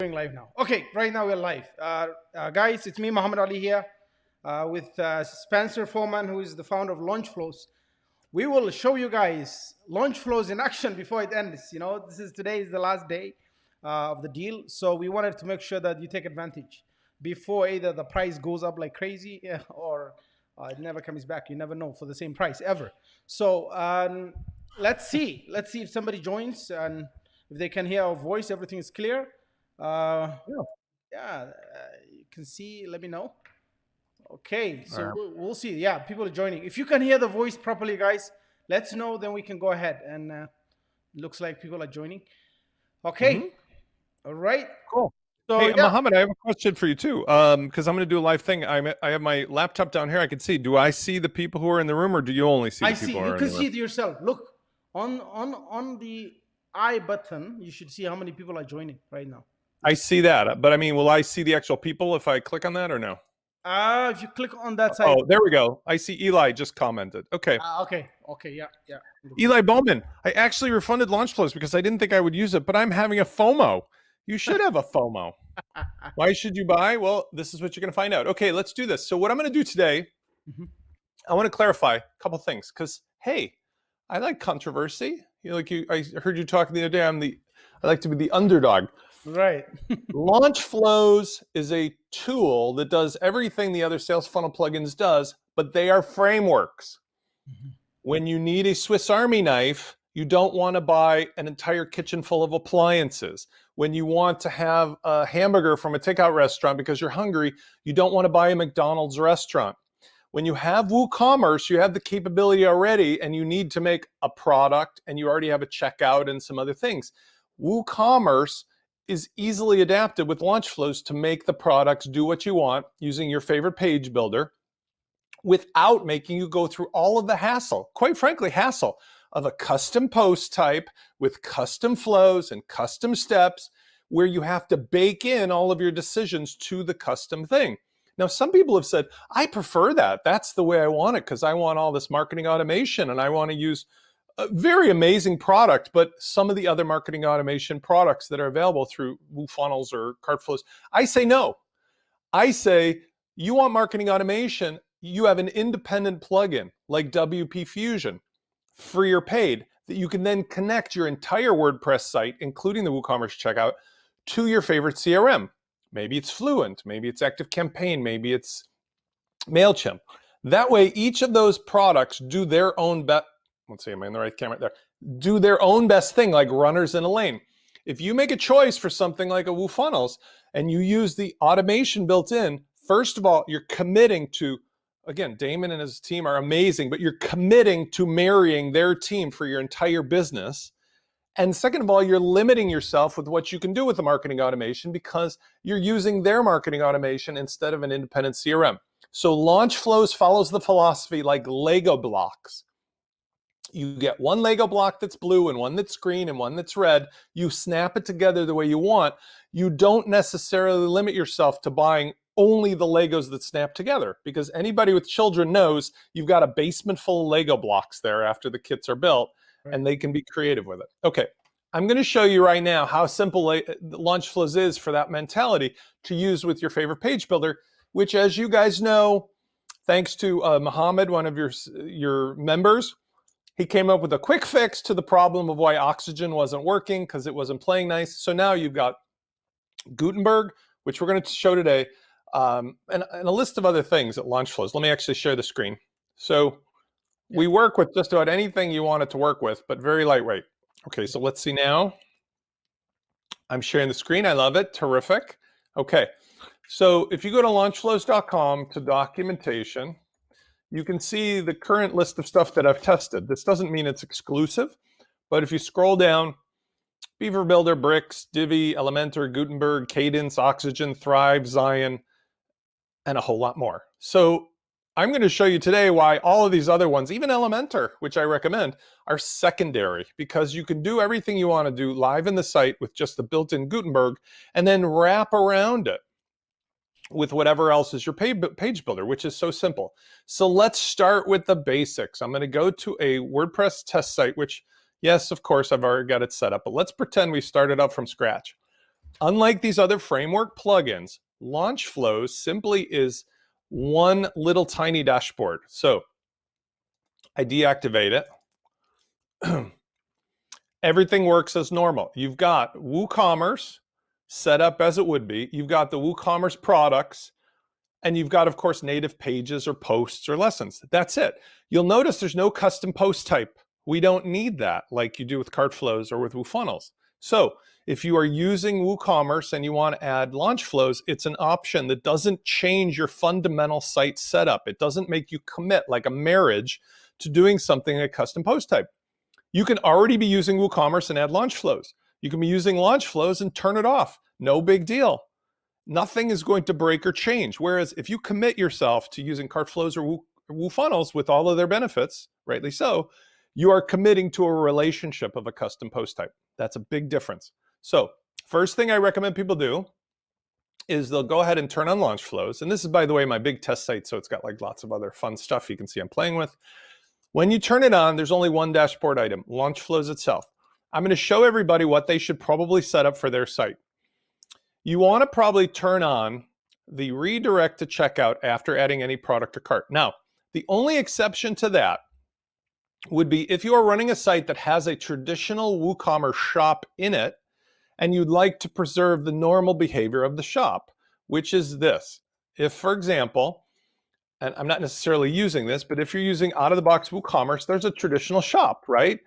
Doing live now. Okay, right now we're live. Guys, it's me, Muhammad Ali here, with Spencer Foreman, who is the founder of Launchflows. We will show you guys Launchflows in action before it ends. You know, today is the last day of the deal, so we wanted to make sure that you take advantage before either the price goes up like crazy or it never comes back. You never know for the same price ever. So let's see. Let's see if somebody joins and if they can hear our voice, everything is clear. Yeah. Yeah, you can see. Let me know. Okay, so Alright. we'll see. Yeah, people are joining. If you can hear the voice properly, guys, let's know. Then we can go ahead. And looks like people are joining. Okay, all right. Cool. So Hey, yeah, Mohammed, I have a question for you too. Because I'm going to do a live thing. I have my laptop down here. I can see. Do I see the people who are in the room, or do you only see I the see. people who You are in can the see room? it yourself. Look on the I button. You should see how many people are joining right now. I see that, but I mean, will I see the actual people if I click on that, or no? If you click on that side. Oh, there we go. I see Eli just commented. Okay. Okay. Okay. Yeah. Yeah. Eli Bowman, I actually refunded Launchflows because I didn't think I would use it, but I'm having a FOMO. You should have a FOMO. Why should you buy? Well, this is what you're going to find out. Okay, let's do this. So what I'm going to do today, I want to clarify a couple things because, hey, I like controversy. I heard you talking the other day. I like to be the underdog. Right. Launchflows is a tool that does everything the other sales funnel plugins does, but they are frameworks. When you need a Swiss Army knife, you don't want to buy an entire kitchen full of appliances. When you want to have a hamburger from a takeout restaurant because you're hungry, you don't want to buy a McDonald's restaurant. When you have WooCommerce, you have the capability already and you need to make a product and you already have a checkout and some other things. WooCommerce is easily adapted with Launchflows to make the products do what you want using your favorite page builder without making you go through all of the hassle, quite frankly, hassle of a custom post type with custom flows and custom steps where you have to bake in all of your decisions to the custom thing. Now, some people have said, I prefer that. That's the way I want it because I want all this marketing automation and I want to use a very amazing product, but some of the other marketing automation products that are available through WooFunnels or CartFlows, I say no. I say, you want marketing automation, you have an independent plugin like WP Fusion, free or paid, that you can then connect your entire WordPress site, including the WooCommerce checkout, to your favorite CRM. Maybe it's Fluent, maybe it's ActiveCampaign, maybe it's MailChimp. That way, each of those products do their own best. Let's see, am I in the right camera there? Do their own best thing, like runners in a lane. If you make a choice for something like a WooFunnels and you use the automation built in, first of all, you're committing to, again, Damon and his team are amazing, but you're committing to marrying their team for your entire business. And second of all, you're limiting yourself with what you can do with the marketing automation because you're using their marketing automation instead of an independent CRM. So Launchflows follows the philosophy like Lego blocks. You get one Lego block that's blue and one that's green and one that's red. You snap it together the way you want. You don't necessarily limit yourself to buying only the Legos that snap together because anybody with children knows you've got a basement full of Lego blocks there after the kits are built. Right. And they can be creative with it. Okay, I'm going to show you right now how simple Launchflows is for that mentality to use with your favorite page builder, which, as you guys know, thanks to Mohammed, one of your members, he came up with a quick fix to the problem of why Oxygen wasn't working because it wasn't playing nice. So now you've got Gutenberg, which we're going to show today, and a list of other things at Launchflows. Let me actually share the screen. So we work with just about anything you want it to work with, but very lightweight. Okay, so let's see now. I'm sharing the screen. I love it. Terrific. Okay, so if you go to launchflows.com to documentation, you can see the current list of stuff that I've tested. This doesn't mean it's exclusive, but if you scroll down, Beaver Builder, Bricks, Divi, Elementor, Gutenberg, Cadence, Oxygen, Thrive, Zion, and a whole lot more. So I'm going to show you today why all of these other ones, even Elementor, which I recommend, are secondary because you can do everything you want to do live in the site with just the built-in Gutenberg and then wrap around it with whatever else is your page builder, which is so simple. So let's start with the basics. I'm going to go to a WordPress test site, which, yes, of course, I've already got it set up, but let's pretend we started up from scratch. Unlike these other framework plugins, Launchflows simply is one little tiny dashboard. So I deactivate it. Everything works as normal. You've got WooCommerce set up as it would be. You've got the WooCommerce products, and you've got, of course, native pages or posts or lessons. That's it. You'll notice there's no custom post type. We don't need that like you do with Cartflows or with WooFunnels. So if you are using WooCommerce and you want to add Launchflows, it's an option that doesn't change your fundamental site setup. It doesn't make you commit like a marriage to doing something a custom post type. You can already be using WooCommerce and add Launchflows. You can be using Launchflows and turn it off. No big deal. Nothing is going to break or change. Whereas if you commit yourself to using Cartflows or WooFunnels with all of their benefits, rightly so, you are committing to a relationship of a custom post type. That's a big difference. So first thing I recommend people do is they'll go ahead and turn on Launchflows. And this is, by the way, my big test site. So it's got like lots of other fun stuff you can see I'm playing with. When you turn it on, there's only one dashboard item, Launchflows itself. I'm going to show everybody what they should probably set up for their site. You want to probably turn on the redirect to checkout after adding any product to cart. Now, the only exception to that would be if you are running a site that has a traditional WooCommerce shop in it, and you'd like to preserve the normal behavior of the shop, which is this. If, for example, and I'm not necessarily using this, but if you're using out-of-the-box WooCommerce, there's a traditional shop, right?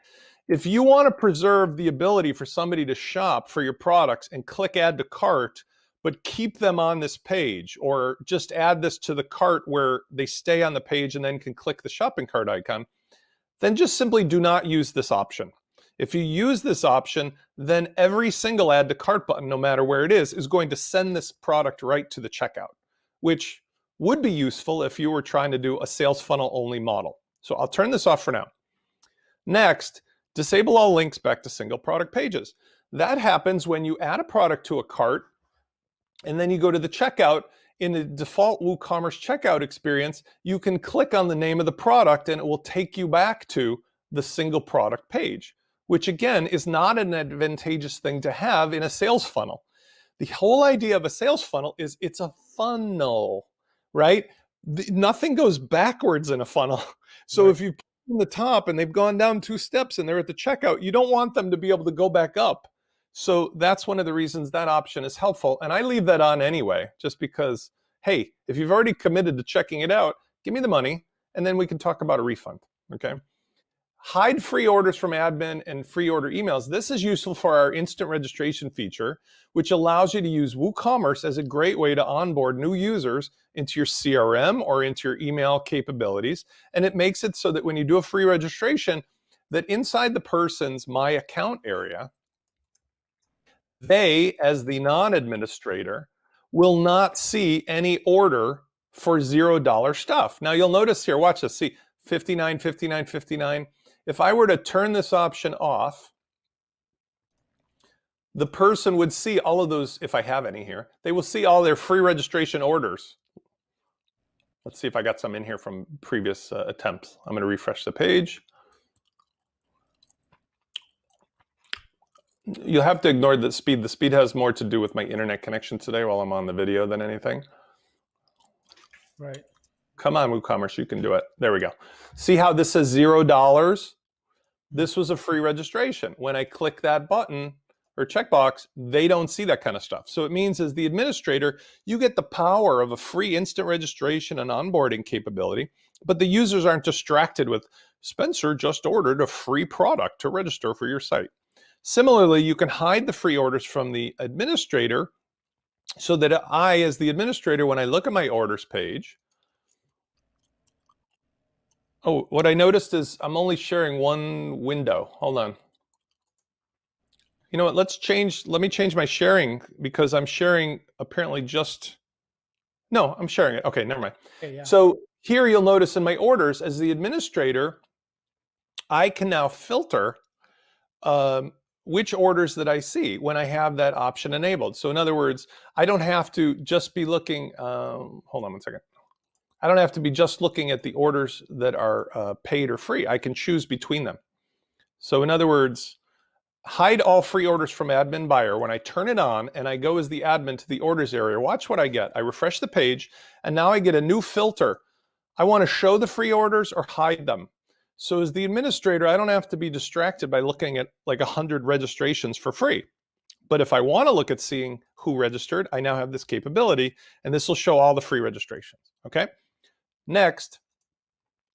If you want to preserve the ability for somebody to shop for your products and click add to cart, but keep them on this page, or just add this to the cart where they stay on the page and then can click the shopping cart icon, then just simply do not use this option. If you use this option, then every single add to cart button, no matter where it is going to send this product right to the checkout, which would be useful if you were trying to do a sales funnel only model. So I'll turn this off for now. Next, disable all links back to single product pages. That happens when you add a product to a cart and then you go to the checkout. In the default WooCommerce checkout experience, you can click on the name of the product and it will take you back to the single product page, which again is not an advantageous thing to have in a sales funnel. The whole idea of a sales funnel is it's a funnel, right? Nothing goes backwards in a funnel. So Right. if you put them in the top and they've gone down 2 steps and they're at the checkout, you don't want them to be able to go back up. So that's one of the reasons that option is helpful. And I leave that on anyway, just because, hey, if you've already committed to checking it out, give me the money and then we can talk about a refund, okay? Hide free orders from admin and free order emails. This is useful for our instant registration feature, which allows you to use WooCommerce as a great way to onboard new users into your CRM or into your email capabilities. And it makes it so that when you do a free registration, that inside the person's My Account area, they, as the non-administrator, will not see any order for $0 stuff. Now you'll notice here, watch this, see, 59, 59, 59. If I were to turn this option off, the person would see all of those, if I have any here, they will see all their free registration orders. Let's see if I got some in here from previous attempts. I'm going to refresh the page. You'll have to ignore the speed. The speed has more to do with my internet connection today while I'm on the video than anything. Right. Come on, WooCommerce, you can do it. There we go. See how this says $0? This was a free registration. When I click that button or checkbox, they don't see that kind of stuff. So it means as the administrator, you get the power of a free instant registration and onboarding capability, but the users aren't distracted with, Spencer just ordered a free product to register for your site. Similarly, you can hide the free orders from the administrator so that I, as the administrator, when I look at my orders page, oh, what I noticed is I'm only sharing one window. Hold on. You know what, let me change my sharing because I'm sharing apparently just, no, I'm sharing it. Okay, never mind. Okay, yeah. So here you'll notice in my orders as the administrator, I can now filter which orders that I see when I have that option enabled. So in other words, I don't have to just be looking, hold on one second. I don't have to be just looking at the orders that are paid or free. I can choose between them. So in other words, hide all free orders from admin buyer. When I turn it on and I go as the admin to the orders area, watch what I get. I refresh the page and now I get a new filter. I want to show the free orders or hide them. So as the administrator, I don't have to be distracted by looking at like 100 registrations for free. But if I want to look at seeing who registered, I now have this capability, and this will show all the free registrations. Okay. Next,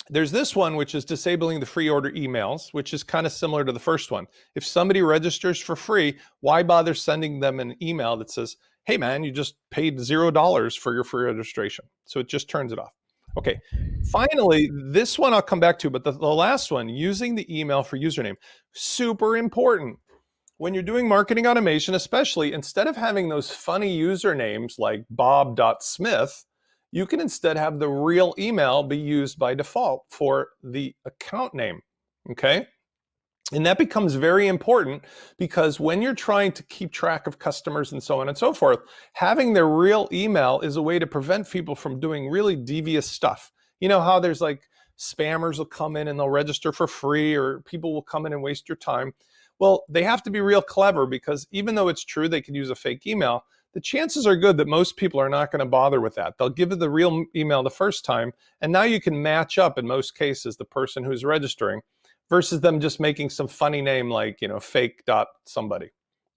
there's this one, which is disabling the free order emails, which is kind of similar to the first one. If somebody registers for free, why bother sending them an email that says, hey man, you just paid $0 for your free registration? So it just turns it off. Okay, finally, this one I'll come back to, but the last one, using the email for username, super important. When you're doing marketing automation, especially, instead of having those funny usernames like bob.smith, you can instead have the real email be used by default for the account name, okay? And that becomes very important because when you're trying to keep track of customers and so on and so forth, having their real email is a way to prevent people from doing really devious stuff. You know how there's like spammers will come in and they'll register for free, or people will come in and waste your time. Well, they have to be real clever, because even though it's true they could use a fake email, the chances are good that most people are not going to bother with that. They'll give you the real email the first time, and now you can match up in most cases the person who's registering versus them just making some funny name like, you know, fake dot somebody.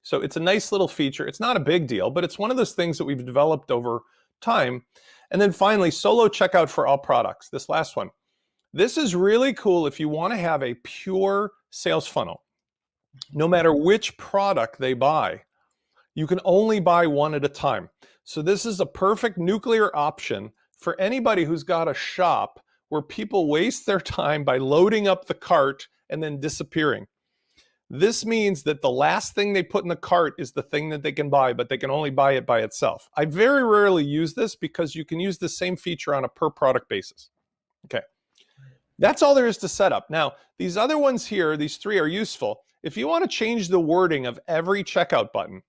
So it's a nice little feature. It's not a big deal, but it's one of those things that we've developed over time. And then finally, solo checkout for all products. This last one. This is really cool if you want to have a pure sales funnel. No matter which product they buy, you can only buy one at a time. So this is a perfect nuclear option for anybody who's got a shop where people waste their time by loading up the cart and then disappearing. This means that the last thing they put in the cart is the thing that they can buy, but they can only buy it by itself. I very rarely use this because you can use the same feature on a per product basis. Okay. That's all there is to set up. Now, these other ones here, these three are useful. If you want to change the wording of every checkout button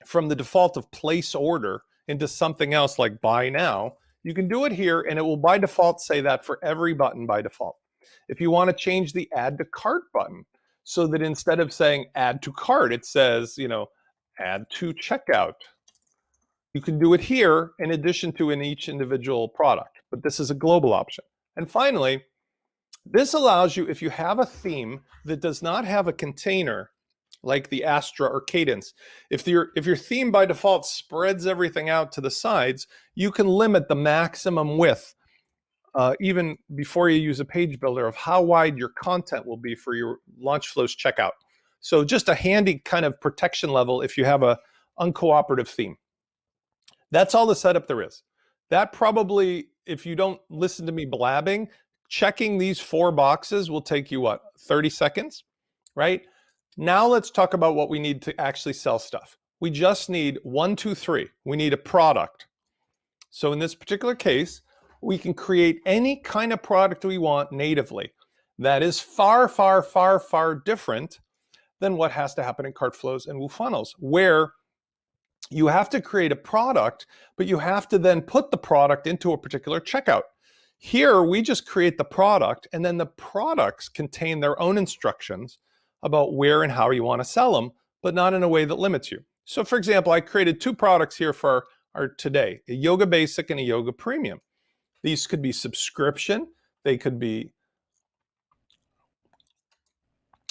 from the default of place order into something else like buy now, you can do it here, and it will by default say that for every button by default. If you want to change the add to cart button so that instead of saying add to cart, it says, you know, add to checkout, you can do it here in addition to in each individual product, but this is a global option. And finally, this allows you, if you have a theme that does not have a container like the Astra or Cadence, if your theme by default spreads everything out to the sides, you can limit the maximum width, even before you use a page builder, of how wide your content will be for your Launchflows checkout. So just a handy kind of protection level if you have a uncooperative theme. That's all the setup there is. That probably, if you don't listen to me blabbing, checking these 4 boxes will take you, what, 30 seconds, right? Now let's talk about what we need to actually sell stuff. We just need 1, 2, 3. We need a product. So in this particular case, we can create any kind of product we want natively. That is far, far, far, far different than what has to happen in CartFlows and WooFunnels, where you have to create a product, but you have to then put the product into a particular checkout. Here, we just create the product, and then the products contain their own instructions about where and how you want to sell them, but not in a way that limits you. So for example, I created 2 products here for our today, a Yoga Basic and a Yoga Premium. These could be subscription. They could be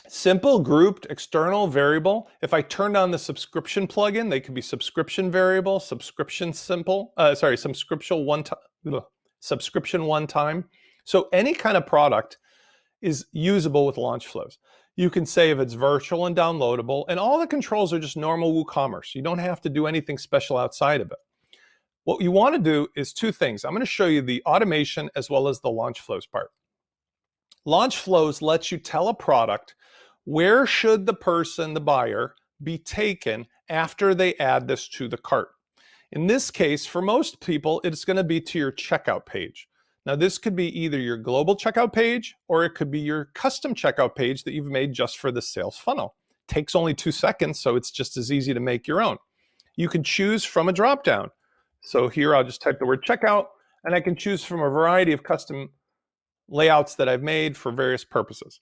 simple, grouped, external, variable. If I turned on the subscription plugin, they could be subscription variable, subscription simple, subscription one time. So any kind of product is usable with Launchflows. You can say if it's virtual and downloadable, and all the controls are just normal WooCommerce. You don't have to do anything special outside of it. What you want to do is 2 things. I'm going to show you the automation as well as the Launchflows part. Launchflows lets you tell a product where should the person, the buyer, be taken after they add this to the cart. In this case, for most people, it's going to be to your checkout page. Now, this could be either your global checkout page, or it could be your custom checkout page that you've made just for the sales funnel. It takes only 2 seconds, so it's just as easy to make your own. You can choose from a dropdown. So here I'll just type the word checkout, and I can choose from a variety of custom layouts that I've made for various purposes.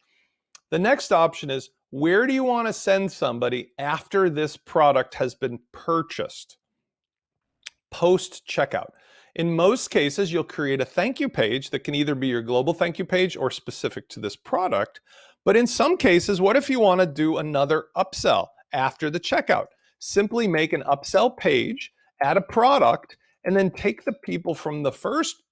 The next option is, Where do you want to send somebody after this product has been purchased? Post checkout. In most cases, you'll create a thank you page that can either be your global thank you page or specific to this product. But in some cases, what if you want to do another upsell after the checkout? Simply make an upsell page, add a product, and then take the people from the first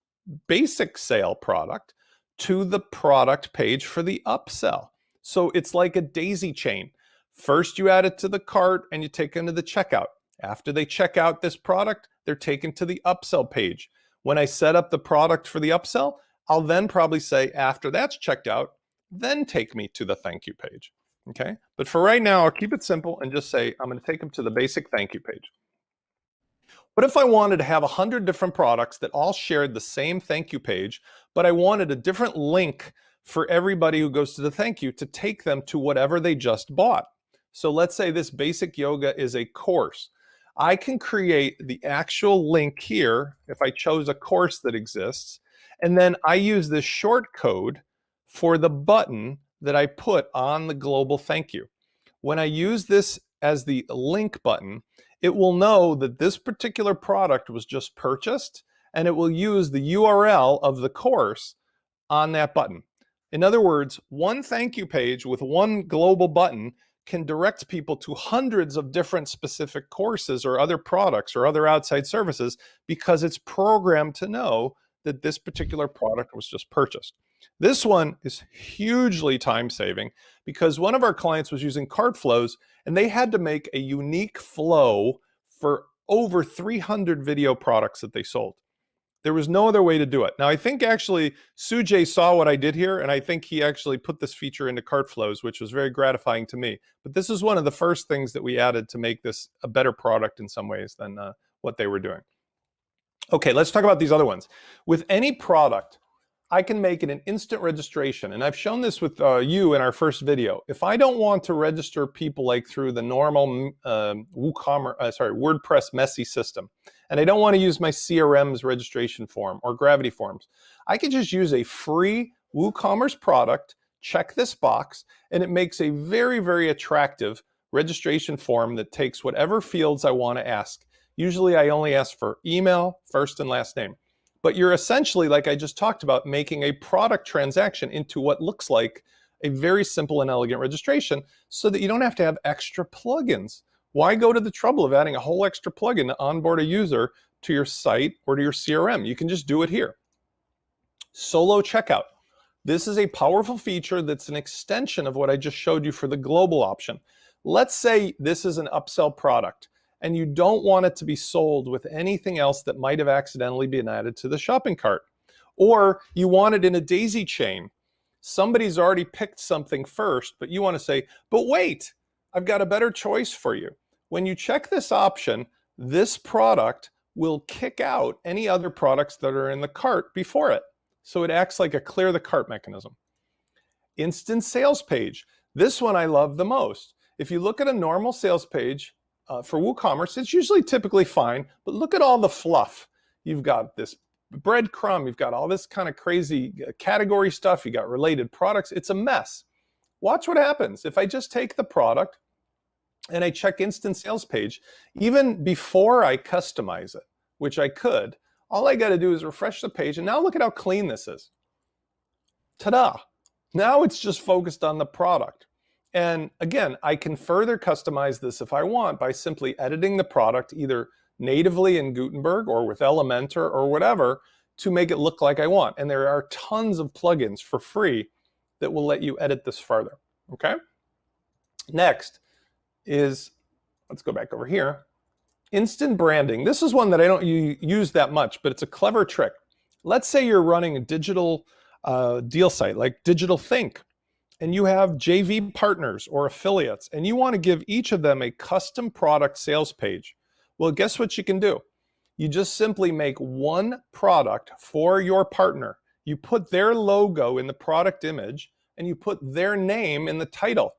basic sale product to the product page for the upsell. So it's like a daisy chain. First, you add it to the cart and you take them to the checkout. After they check out this product, they're taken to the upsell page. When I set up the product for the upsell, I'll then probably say, after that's checked out, then take me to the thank you page. Okay. But for right now, I'll keep it simple and just say, I'm going to take them to the basic thank you page. What if I wanted to have 100 different products that all shared the same thank you page, but I wanted a different link for everybody who goes to the thank you to take them to whatever they just bought? So let's say this basic yoga is a course. I can create the actual link here if I chose a course that exists, and then I use this short code for the button that I put on the global thank you. When I use this as the link button, it will know that this particular product was just purchased, and it will use the URL of the course on that button. In other words, one thank you page with one global button can direct people to hundreds of different specific courses or other products or other outside services because it's programmed to know that this particular product was just purchased. This one is hugely time saving because one of our clients was using Flows and they had to make a unique flow for over 300 video products that they sold. There was no other way to do it. Now, I think actually Sujay saw what I did here, and I think he actually put this feature into Flows, which was very gratifying to me. But this is one of the first things that we added to make this a better product in some ways than what they were doing. Okay, let's talk about these other ones. With any product, I can make it an instant registration. And I've shown this with you in our first video. If I don't want to register people like through the normal WordPress messy system, and I don't want to use my CRM's registration form or Gravity forms, I can just use a free WooCommerce product, check this box, and it makes a very, very attractive registration form that takes whatever fields I want to ask. Usually I only ask for email, first and last name. But you're essentially, like I just talked about, making a product transaction into what looks like a very simple and elegant registration so that you don't have to have extra plugins. Why go to the trouble of adding a whole extra plugin to onboard a user to your site or to your CRM? You can just do it here. Solo checkout. This is a powerful feature that's an extension of what I just showed you for the global option. Let's say this is an upsell product and you don't want it to be sold with anything else that might have accidentally been added to the shopping cart. Or you want it in a daisy chain. Somebody's already picked something first, but you want to say, but wait, I've got a better choice for you. When you check this option, this product will kick out any other products that are in the cart before it. So it acts like a clear the cart mechanism. Instant sales page. This one I love the most. If you look at a normal sales page, for WooCommerce, it's usually typically fine, but look at all the fluff. You've got this breadcrumb, you've got all this kind of crazy category stuff, you got related products. It's a mess. Watch what happens. If I just take the product and I check instant sales page, even before I customize it, which I could, all I got to do is refresh the page, and now look at how clean this is. Ta-da! Now it's just focused on the product. And again, I can further customize this if I want by simply editing the product either natively in Gutenberg or with Elementor or whatever to make it look like I want. And there are tons of plugins for free that will let you edit this further. Okay? Next is, let's go back over here, instant branding. This is one that I don't use that much, but it's a clever trick. Let's say you're running a digital deal site like Digital Think, and you have JV partners or affiliates, and you want to give each of them a custom product sales page. Well, guess what you can do? You just simply make one product for your partner. You put their logo in the product image, and you put their name in the title.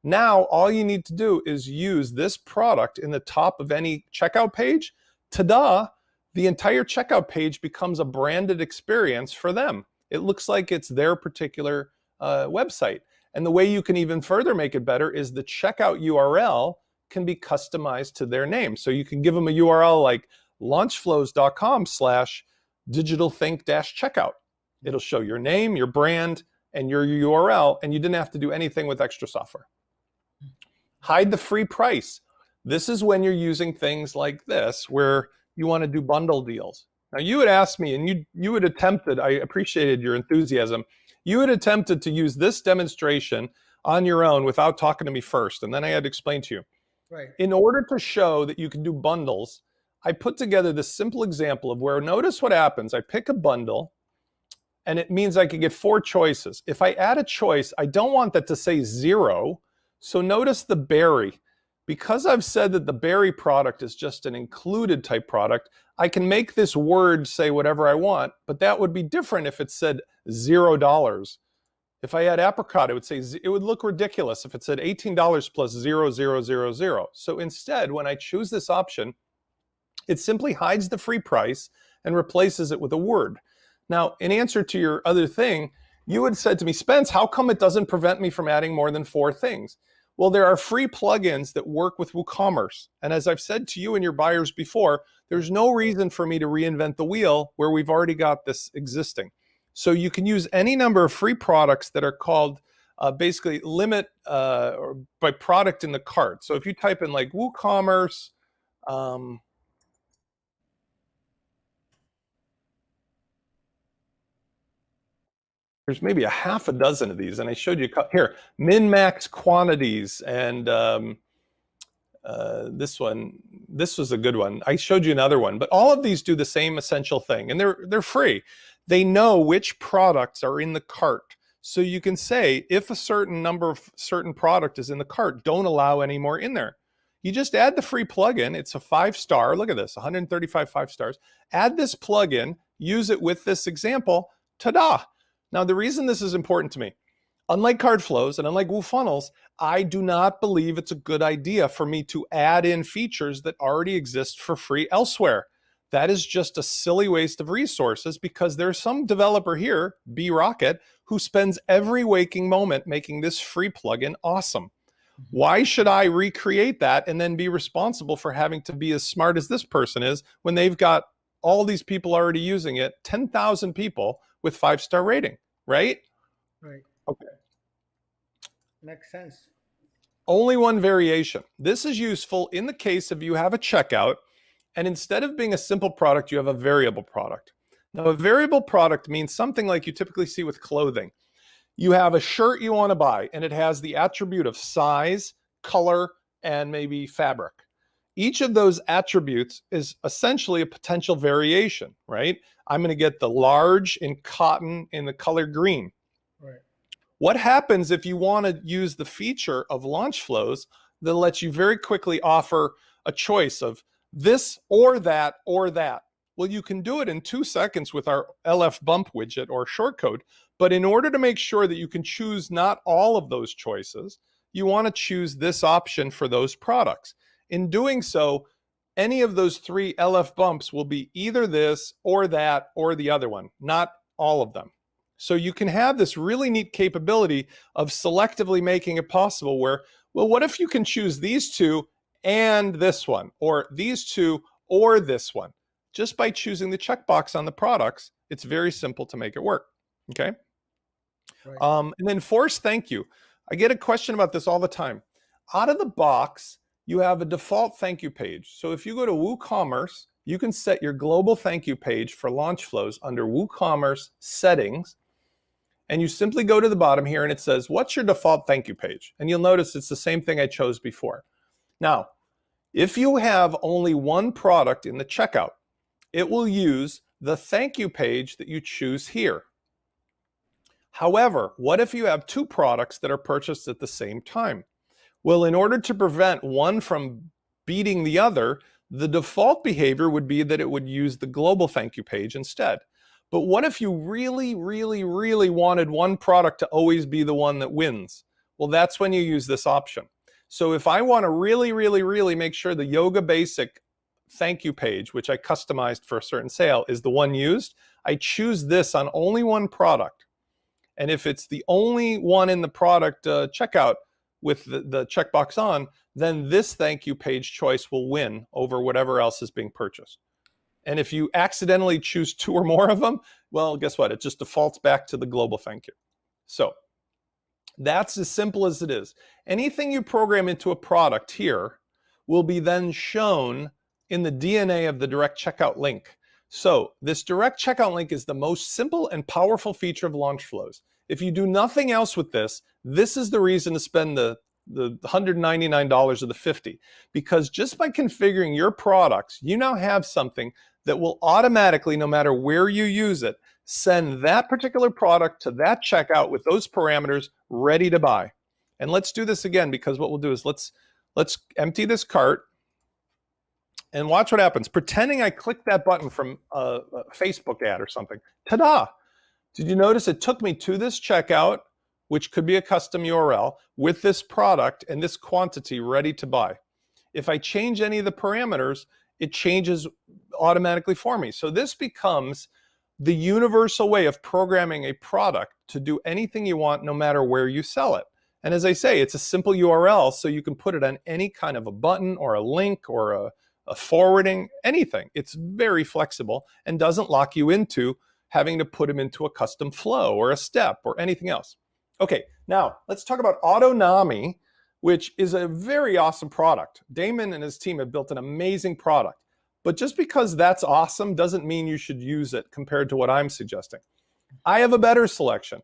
Now, all you need to do is use this product in the top of any checkout page. Ta-da! The entire checkout page becomes a branded experience for them. It looks like it's their particular website. And the way you can even further make it better is the checkout URL can be customized to their name. So you can give them a URL like launchflows.com/digitalthink-checkout. It'll show your name, your brand, and your URL, and you didn't have to do anything with extra software. Hide the free price. This is when you're using things like this, where you want to do bundle deals. Now, you had asked me, and you had attempted, I appreciated your enthusiasm, you had attempted to use this demonstration on your own without talking to me first, and then I had to explain to you. Right. In order to show that you can do bundles, I put together this simple example of where, notice what happens. I pick a bundle, and it means I could get 4 choices. If I add a choice, I don't want that to say 0. So notice the berry. Because I've said that the berry product is just an included type product, I can make this word say whatever I want, but that would be different if it said $0. If I had apricot, it would look ridiculous if it said $18 plus 0000. So instead, when I choose this option, it simply hides the free price and replaces it with a word. Now, in answer to your other thing, you had said to me, Spence, how come it doesn't prevent me from adding more than 4 things? Well, there are free plugins that work with WooCommerce. And as I've said to you and your buyers before, there's no reason for me to reinvent the wheel where we've already got this existing. So you can use any number of free products that are called basically limit by product in the cart. So if you type in like WooCommerce, there's maybe a half a dozen of these, and I showed you here, min-max quantities, and this was a good one. I showed you another one, but all of these do the same essential thing, and they're free. They know which products are in the cart. So you can say, if a certain number of certain product is in the cart, don't allow any more in there. You just add the free plugin. It's a 5-star. Look at this, 135 5 stars. Add this plugin, use it with this example, ta-da. Now, the reason this is important to me, unlike CardFlows and unlike WooFunnels, I do not believe it's a good idea for me to add in features that already exist for free elsewhere. That is just a silly waste of resources, because there's some developer here, B-Rocket, who spends every waking moment making this free plugin awesome. Why should I recreate that and then be responsible for having to be as smart as this person is when they've got all these people already using it, 10,000 people with 5-star rating, right? Right. Okay. Makes sense. Only one variation. This is useful in the case of you have a checkout, and instead of being a simple product, you have a variable product. Now, a variable product means something like you typically see with clothing. You have a shirt you want to buy, and it has the attribute of size, color, and maybe fabric. Each of those attributes is essentially a potential variation, right? I'm going to get the large in cotton in the color green. Right. What happens if you want to use the feature of Launchflows that lets you very quickly offer a choice of this or that or that? Well, you can do it in 2 seconds with our LF bump widget or shortcode. But in order to make sure that you can choose not all of those choices, you want to choose this option for those products. In doing so, any of those 3 LF bumps will be either this or that or the other one, not all of them. So you can have this really neat capability of selectively making it possible where, well, what if you can choose these 2 and this one, or these 2 or this one? Just by choosing the checkbox on the products, it's very simple to make it work. Okay. Right. And then force thank you. I get a question about this all the time. Out of the box, you have a default thank you page. So if you go to WooCommerce, you can set your global thank you page for Launchflows under WooCommerce settings. And you simply go to the bottom here and it says, what's your default thank you page? And you'll notice it's the same thing I chose before. Now, if you have only one product in the checkout, it will use the thank you page that you choose here. However, what if you have 2 products that are purchased at the same time? Well, in order to prevent one from beating the other, the default behavior would be that it would use the global thank you page instead. But what if you really, really, really wanted one product to always be the one that wins? Well, that's when you use this option. So if I want to really, really, really make sure the Yoga Basic thank you page, which I customized for a certain sale, is the one used, I choose this on only one product. And if it's the only one in the product checkout with the checkbox on, then this thank you page choice will win over whatever else is being purchased. And if you accidentally choose 2 or more of them, well, guess what? It just defaults back to the global thank you. So that's as simple as it is. Anything you program into a product here will be then shown in the DNA of the direct checkout link. So this direct checkout link is the most simple and powerful feature of Launchflows. If you do nothing else with this, this is the reason to spend the $199 or the $50, because just by configuring your products, you now have something that will automatically, no matter where you use it, send that particular product to that checkout with those parameters ready to buy. And let's do this again, because what we'll do is let's empty this cart and watch what happens. Pretending I clicked that button from a Facebook ad or something. Ta-da! Did you notice it took me to this checkout, which could be a custom URL, with this product and this quantity ready to buy? If I change any of the parameters, it changes automatically for me. So this becomes the universal way of programming a product to do anything you want, no matter where you sell it. And as I say, it's a simple URL, so you can put it on any kind of a button or a link or a forwarding, anything. It's very flexible and doesn't lock you into having to put them into a custom flow or a step or anything else. Okay, now let's talk about Autonomy, which is a very awesome product. Damon and his team have built an amazing product. But just because that's awesome doesn't mean you should use it compared to what I'm suggesting. I have a better selection,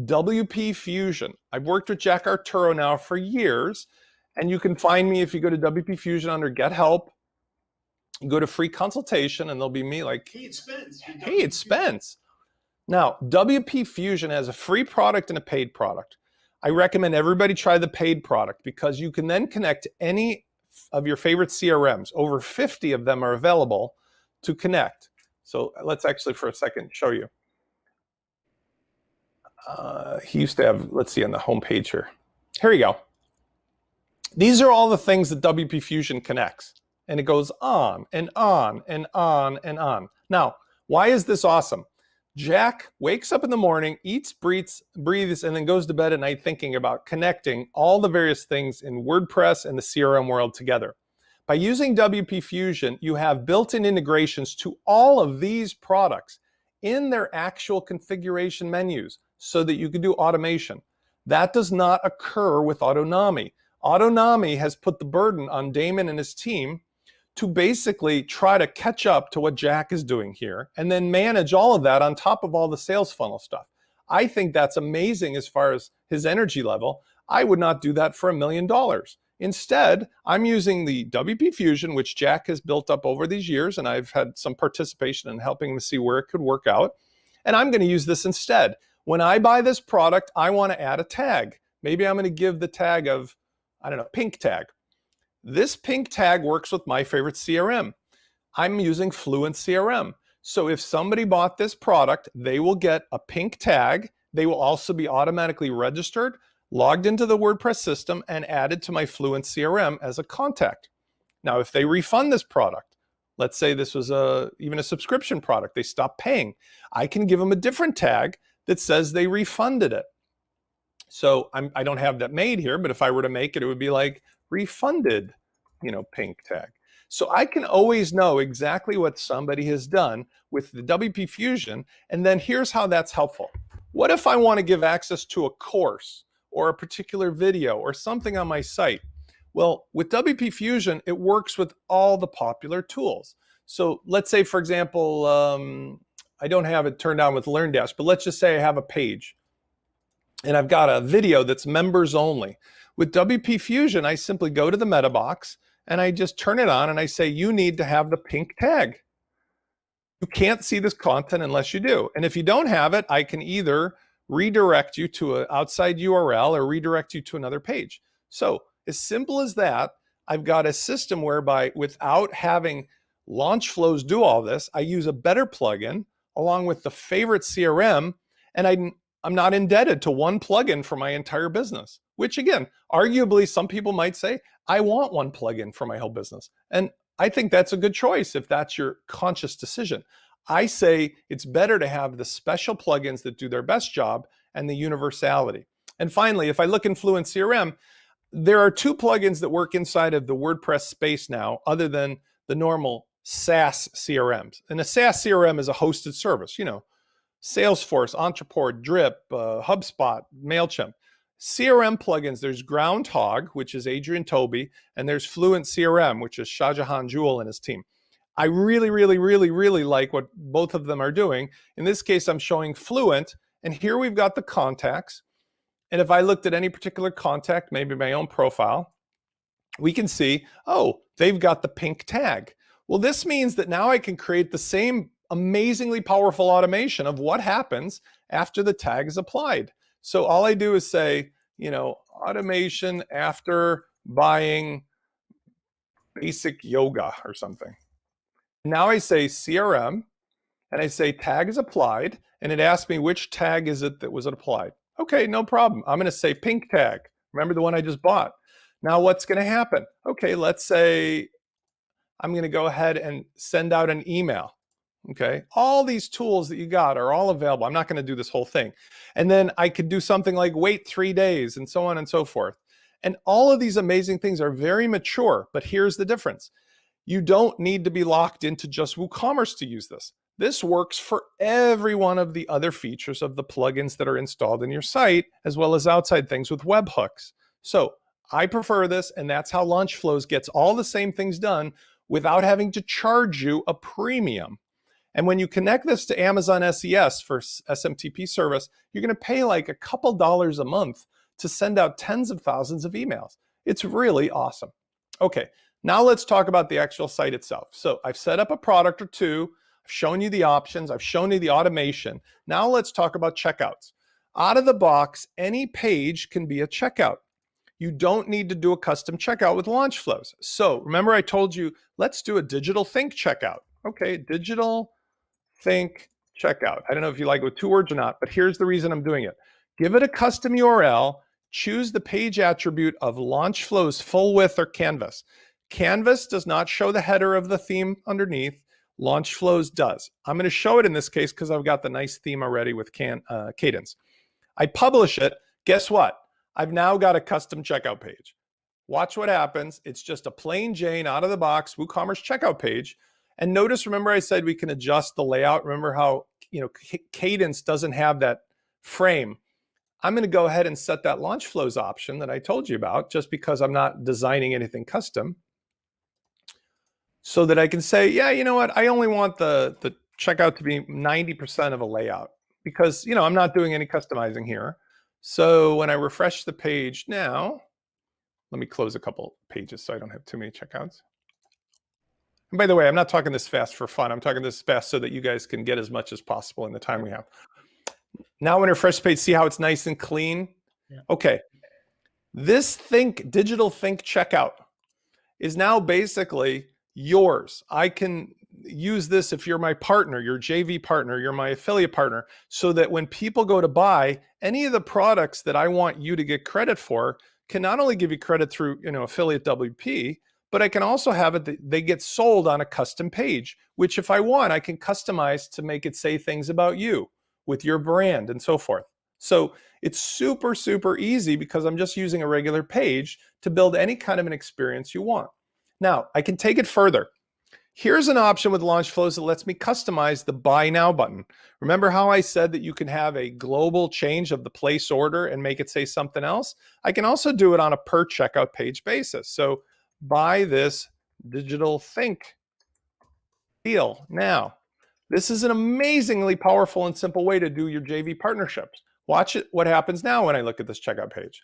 WP Fusion. I've worked with Jack Arturo now for years, and you can find me if you go to WP Fusion under Get Help, go to free consultation, and there'll be me like, hey, it's Spence. Now, WP Fusion has a free product and a paid product. I recommend everybody try the paid product because you can then connect any of your favorite CRMs. Over 50 of them are available to connect. So let's actually for a second show you. He used to have, let's see on the home page here. Here you go. These are all the things that WP Fusion connects. And it goes on and on and on and on. Now, why is this awesome? Jack wakes up in the morning, eats, breathes, and then goes to bed at night thinking about connecting all the various things in WordPress and the CRM world together. By using WP Fusion, you have built-in integrations to all of these products in their actual configuration menus so that you can do automation. That does not occur with Autonomy. Autonomy has put the burden on Damon and his team to basically try to catch up to what Jack is doing here and then manage all of that on top of all the sales funnel stuff. I think that's amazing as far as his energy level. I would not do that for $1 million. Instead, I'm using the WP Fusion, which Jack has built up over these years, and I've had some participation in helping him see where it could work out. And I'm going to use this instead. When I buy this product, I want to add a tag. Maybe I'm going to give the tag of, I don't know, pink tag. This pink tag works with my favorite CRM. I'm using Fluent CRM. So if somebody bought this product, they will get a pink tag. They will also be automatically registered, logged into the WordPress system, and added to my Fluent CRM as a contact. Now, if they refund this product, let's say this was even a subscription product, they stop paying, I can give them a different tag that says they refunded it. So I don't have that made here, but if I were to make it, it would be like refunded, pink tag. So I can always know exactly what somebody has done with the WP Fusion. And then here's how that's helpful. What if I want to give access to a course or a particular video or something on my site? Well, with WP Fusion, it works with all the popular tools. So let's say, for example, I don't have it turned on with LearnDash, but let's just say I have a page and I've got a video that's members only. With WP Fusion, I simply go to the meta box and I just turn it on and I say, you need to have the pink tag. You can't see this content unless you do. And if you don't have it, I can either redirect you to an outside URL or redirect you to another page. So as simple as that, I've got a system whereby without having Launchflows do all this, I use a better plugin along with the favorite CRM, and I'm not indebted to one plugin for my entire business, which again, arguably some people might say, I want one plugin for my whole business. And I think that's a good choice if that's your conscious decision. I say it's better to have the special plugins that do their best job and the universality. And finally, if I look in Fluent CRM, there are 2 plugins that work inside of the WordPress space now, other than the normal SaaS CRMs. And a SaaS CRM is a hosted service, Salesforce, Entreport, Drip, HubSpot, MailChimp. CRM plugins, there's Groundhog, which is Adrian Toby, and there's Fluent CRM, which is Shahjahan Jewel and his team. I really, really, really, really like what both of them are doing. In this case, I'm showing Fluent, and here we've got the contacts. And if I looked at any particular contact, maybe my own profile, we can see, oh, they've got the pink tag. Well, this means that now I can create the same amazingly powerful automation of what happens after the tag is applied. So all I do is say, automation after buying basic yoga or something. Now I say CRM, and I say tag is applied, and it asks me which tag is it that was applied. Okay, no problem. I'm going to say pink tag. Remember the one I just bought. Now what's going to happen? Okay, let's say I'm going to go ahead and send out an email. Okay, all these tools that you got are all available. I'm not going to do this whole thing. And then I could do something like wait 3 days and so on and so forth. And all of these amazing things are very mature, but here's the difference. You don't need to be locked into just WooCommerce to use this. This works for every one of the other features of the plugins that are installed in your site, as well as outside things with webhooks. So I prefer this, and that's how Launchflows gets all the same things done without having to charge you a premium. And when you connect this to Amazon SES for SMTP service, you're going to pay like a couple dollars a month to send out tens of thousands of emails. It's really awesome. Okay, now let's talk about the actual site itself. So I've set up a product or 2. I've shown you the options. I've shown you the automation. Now let's talk about checkouts. Out of the box, any page can be a checkout. You don't need to do a custom checkout with Launchflows. So remember I told you, let's do a digital think checkout. Okay, digital think checkout. I don't know if you like it with 2 words or not, but here's the reason I'm doing it. Give it a custom URL, choose the page attribute of Launchflows full width or canvas. Canvas does not show the header of the theme underneath. Launchflows does. I'm going to show it in this case because I've got the nice theme already with Cadence. I publish it. Guess what? I've now got a custom checkout page. Watch what happens. It's just a plain Jane out of the box WooCommerce checkout page. And notice, remember I said we can adjust the layout. Remember how, Cadence doesn't have that frame. I'm going to go ahead and set that Launchflows option that I told you about, just because I'm not designing anything custom, so that I can say, yeah, you know what? I only want the checkout to be 90% of a layout because, I'm not doing any customizing here. So when I refresh the page now, let me close a couple pages so I don't have too many checkouts. And by the way, I'm not talking this fast for fun. I'm talking this fast so that you guys can get as much as possible in the time we have. Now when I refresh the page, see how it's nice and clean? Yeah. Okay. This digital think checkout is now basically yours. I can use this if you're my partner, your JV partner, you're my affiliate partner, so that when people go to buy any of the products that I want you to get credit for, can not only give you credit through, affiliate WP, but I can also have it that they get sold on a custom page, which if I want, I can customize to make it say things about you with your brand and so forth. So it's super, super easy because I'm just using a regular page to build any kind of an experience you want. Now, I can take it further. Here's an option with Launchflows that lets me customize the Buy Now button. Remember how I said that you can have a global change of the place order and make it say something else? I can also do it on a per checkout page basis. So buy this digital think deal now. This is an amazingly powerful and simple way to do your JV partnerships. Watch it. What happens now when I look at this checkout page?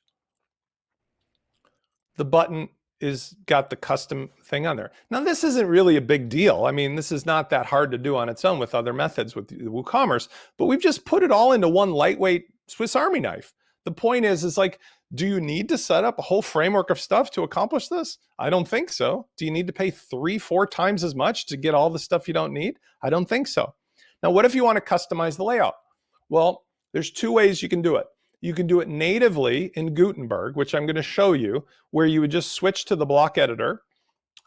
The button is got the custom thing on there. Now, this isn't really a big deal. I mean, this is not that hard to do on its own with other methods with WooCommerce, but we've just put it all into one lightweight Swiss Army knife. The point is like, do you need to set up a whole framework of stuff to accomplish this? I don't think so. Do you need to pay 3-4 times as much to get all the stuff you don't need? I don't think so. Now, what if you want to customize the layout? Well, there's 2 ways you can do it. You can do it natively in Gutenberg, which I'm going to show you, where you would just switch to the block editor.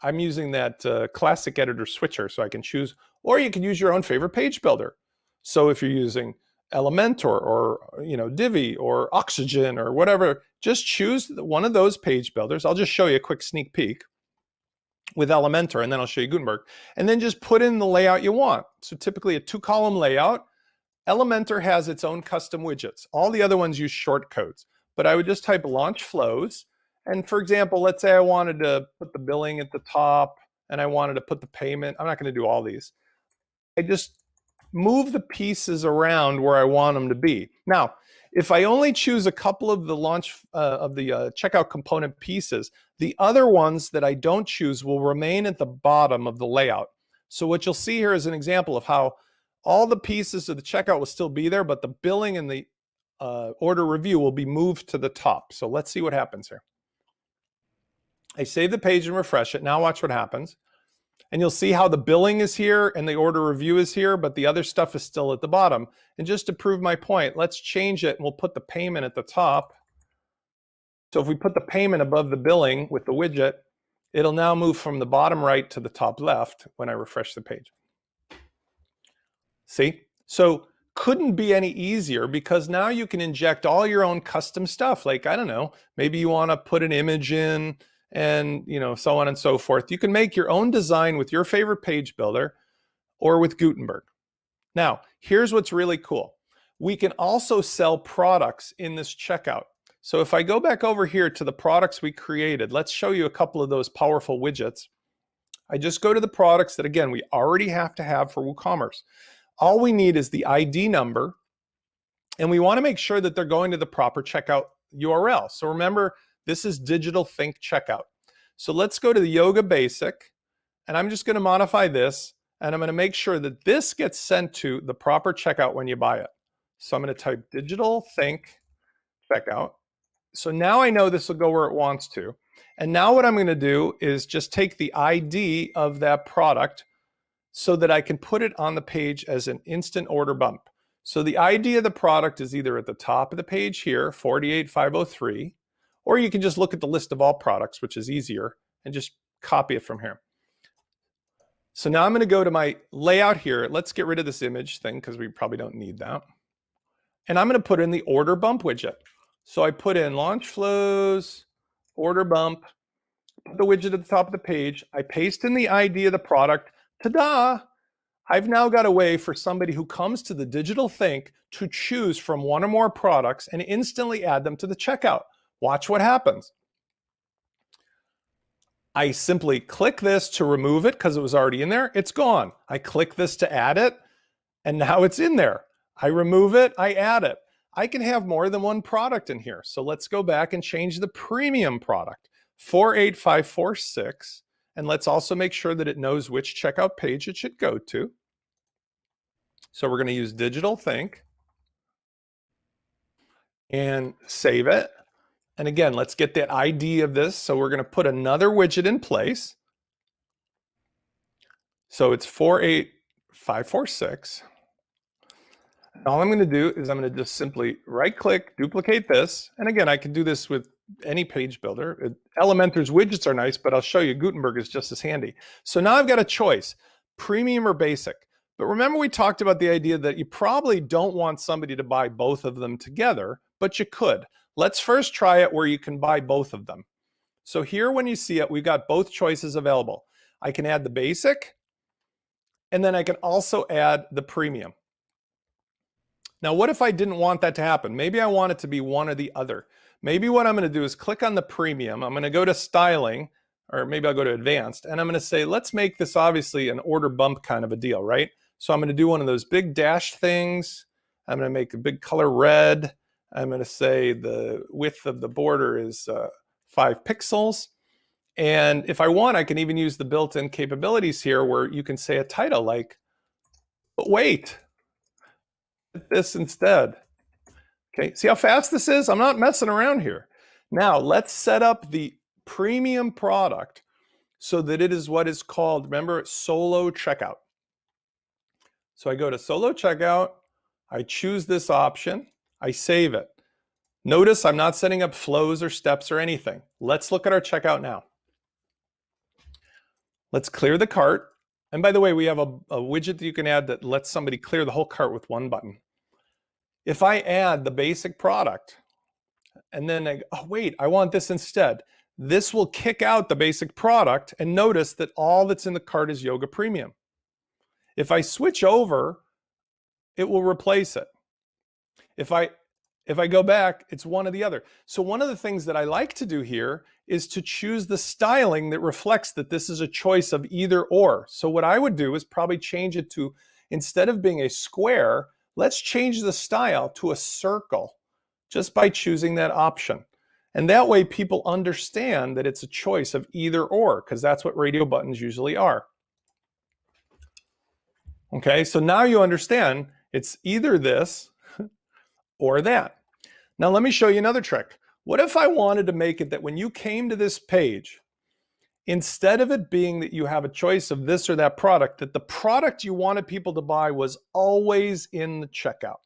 I'm using that classic editor switcher so I can choose, or you can use your own favorite page builder. So if you're using Elementor or Divi or Oxygen or whatever. Just choose one of those page builders. I'll just show you a quick sneak peek with Elementor, and then I'll show you Gutenberg. And then just put in the layout you want. So typically a 2-column layout. Elementor has its own custom widgets. All the other ones use shortcodes. But I would just type Launchflows. And for example, let's say I wanted to put the billing at the top and I wanted to put the payment. I'm not going to do all these. I just move the pieces around where I want them to be. Now, if I only choose a couple of the checkout component pieces, the other ones that I don't choose will remain at the bottom of the layout. So what you'll see here is an example of how all the pieces of the checkout will still be there, but the billing and the order review will be moved to the top. So let's see what happens here. I save the page and refresh it. Now watch what happens. And you'll see how the billing is here and the order review is here, but the other stuff is still at the bottom. And just to prove my point, let's change it and we'll put the payment at the top. So if we put the payment above the billing with the widget, it'll now move from the bottom right to the top left when I refresh the page. See? So couldn't be any easier, because now you can inject all your own custom stuff. Like, I don't know, maybe you want to put an image in and, so on and so forth. You can make your own design with your favorite page builder or with Gutenberg. Now, here's what's really cool. We can also sell products in this checkout. So if I go back over here to the products we created, let's show you a couple of those powerful widgets. I just go to the products that, again, we already have to have for WooCommerce. All we need is the ID number, and we want to make sure that they're going to the proper checkout URL. So remember, this is Digital Think Checkout. So let's go to the Yoga Basic, and I'm just going to modify this, and I'm going to make sure that this gets sent to the proper checkout when you buy it. So I'm going to type Digital Think Checkout. So now I know this will go where it wants to. And now what I'm going to do is just take the ID of that product so that I can put it on the page as an instant order bump. So the ID of the product is either at the top of the page here, 48503, or you can just look at the list of all products, which is easier, and just copy it from here. So now I'm going to go to my layout here. Let's get rid of this image thing because we probably don't need that. And I'm going to put in the order bump widget. So I put in Launchflows, order bump, put the widget at the top of the page. I paste in the ID of the product. Ta-da! I've now got a way for somebody who comes to the Digital Think to choose from one or more products and instantly add them to the checkout. Watch what happens. I simply click this to remove it because it was already in there. It's gone. I click this to add it, and now it's in there. I remove it, I add it. I can have more than one product in here. So let's go back and change the premium product, 48546. And let's also make sure that it knows which checkout page it should go to. So we're going to use Digital Think and save it. And again, let's get that ID of this. So we're going to put another widget in place. So it's 48546. All I'm going to do is I'm going to just simply right click, duplicate this. And again, I can do this with any page builder. Elementor's widgets are nice, but I'll show you Gutenberg is just as handy. So now I've got a choice, premium or basic. But remember, we talked about the idea that you probably don't want somebody to buy both of them together, but you could. Let's first try it where you can buy both of them. So here, when you see it, we've got both choices available. I can add the basic, and then I can also add the premium. Now, what if I didn't want that to happen? Maybe I want it to be one or the other. Maybe what I'm going to do is click on the premium. I'm going to go to styling, or maybe I'll go to advanced, and I'm going to say, let's make this obviously an order bump kind of a deal, right? So I'm going to do one of those big dash things. I'm going to make a big color red. I'm going to say the width of the border is 5 pixels. And if I want, I can even use the built-in capabilities here where you can say a title like, but wait, this instead. Okay, see how fast this is? I'm not messing around here. Now let's set up the premium product so that it is what is called, remember, solo checkout. So I go to solo checkout, I choose this option, I save it. Notice I'm not setting up flows or steps or anything. Let's look at our checkout now. Let's clear the cart. And by the way, we have a widget that you can add that lets somebody clear the whole cart with one button. If I add the basic product and then oh wait, I want this instead, this will kick out the basic product, and notice that all that's in the cart is Yoga Premium. If I switch over, it will replace it. If I go back, it's one or the other. So one of the things that I like to do here is to choose the styling that reflects that this is a choice of either or. So what I would do is probably change it to, instead of being a square, let's change the style to a circle just by choosing that option. And that way people understand that it's a choice of either or, because that's what radio buttons usually are. Okay, so now you understand it's either this or that. Now let me show you another trick. What if I wanted to make it that when you came to this page, instead of it being that you have a choice of this or that product, that the product you wanted people to buy was always in the checkout?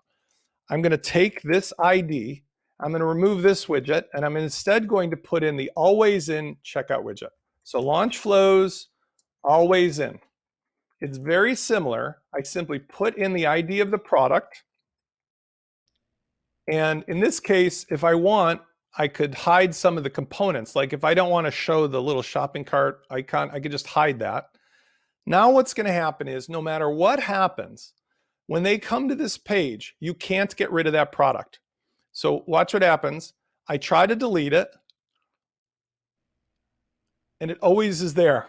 I'm going to take this ID, I'm going to remove this widget, and I'm instead going to put in the always in checkout widget. So Launchflows, always in. It's very similar. I simply put in the ID of the product. And in this case, if I want, I could hide some of the components. Like if I don't want to show the little shopping cart icon, I could just hide that. Now what's going to happen is no matter what happens, when they come to this page, you can't get rid of that product. So watch what happens. I try to delete it, and it always is there.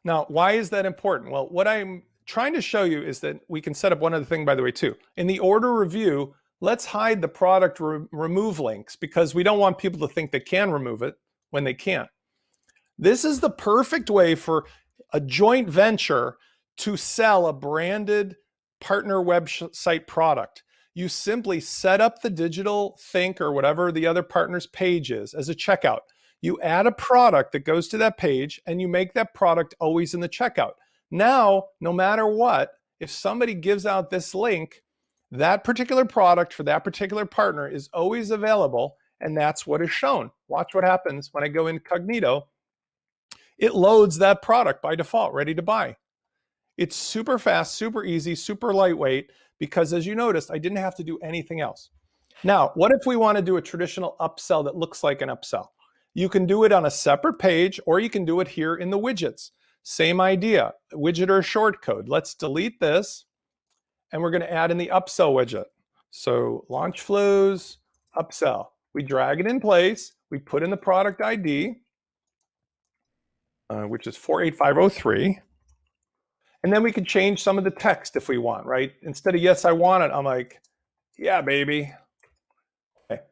Now, why is that important? Well, what I'm trying to show you is that we can set up one other thing, by the way, too. In the order review, let's hide the product remove links, because we don't want people to think they can remove it when they can't. This is the perfect way for a joint venture to sell a branded partner website product. You simply set up the digital think or whatever the other partner's page is as a checkout. You add a product that goes to that page, and you make that product always in the checkout. Now, no matter what, if somebody gives out this link, that particular product for that particular partner is always available, and that's what is shown. Watch what happens when I go incognito. It loads that product by default, ready to buy. It's super fast, super easy, super lightweight, because as you noticed, I didn't have to do anything else. Now, what if we want to do a traditional upsell that looks like an upsell? You can do it on a separate page, or you can do it here in the widgets. Same idea, widget or short code. Let's delete this, and we're going to add in the upsell widget. So Launchflows, upsell. We drag it in place. We put in the product ID, which is 48503. And then we can change some of the text if we want, right? Instead of yes, I want it, I'm like, yeah, baby. Okay.